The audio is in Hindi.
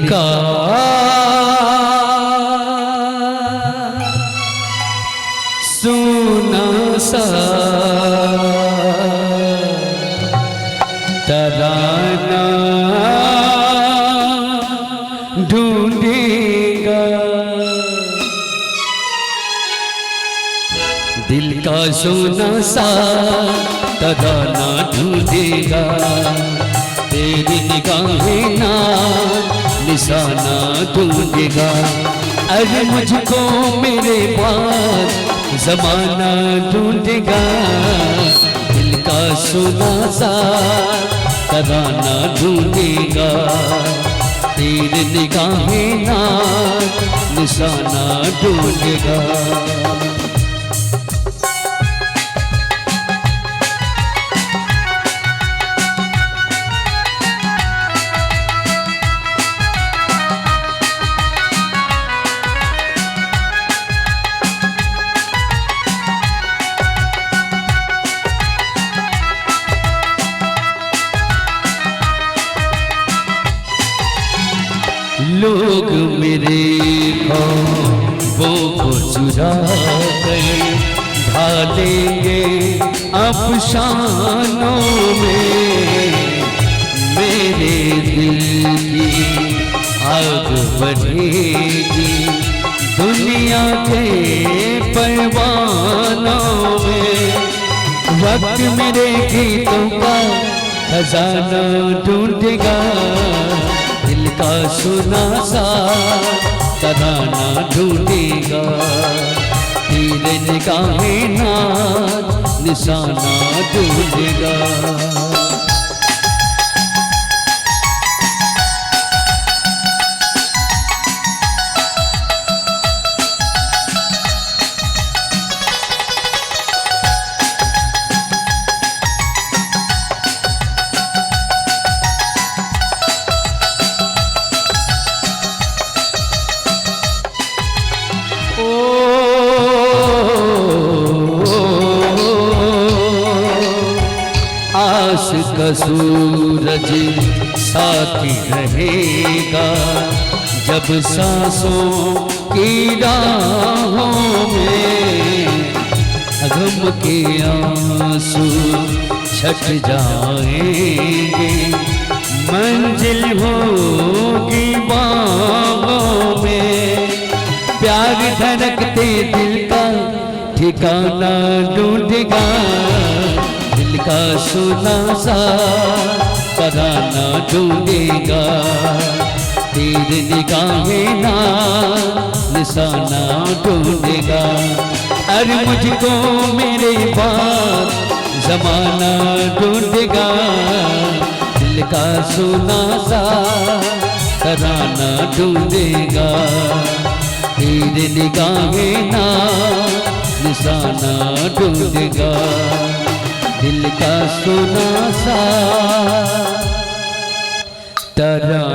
का सुना सा तराना ढूंढेगा, दिल का सोना सा तराना ढूंढेगा, तेरी निगाहें ना निशाना ढूंढेगा। अरे मुझको मेरे बाद जमाना ढूंढेगा, दिल का सोना सा तराना ढूंढेगा, तेरी निगाहें ना निशाना ढूंढेगा। लोग मेरे ख्वाबों को चुरा कर ढालेंगे अफसानों में, मेरे दिल की आग बढ़ेगी दुनिया के परवानों में। वक्त मेरे गीतों का खजाना ढूंढेगा, दिल का सुना सा तराना ढूंढेगा, तेरे निगाहें ना निशाना ढूंढेगा। आस का सूरज साथी रहेगा, जब सांसों की राहों में गम के आंसू छट जाएंगे, मंजिल होगी बाहों में। प्यार धड़कते दिल का ठिकाना ढूंढेगा, दिल का सुना सा तराना ढूंढेगा, तेरी निगाहें ना निशाना ढूंढेगा। अरे मुझको मेरे बाद जमाना ढूंढेगा, दिल का सुना सा तराना ढूंढेगा, तेरी निगाहें ना निशाना ढूंढेगा, दिल का सुना सा तराना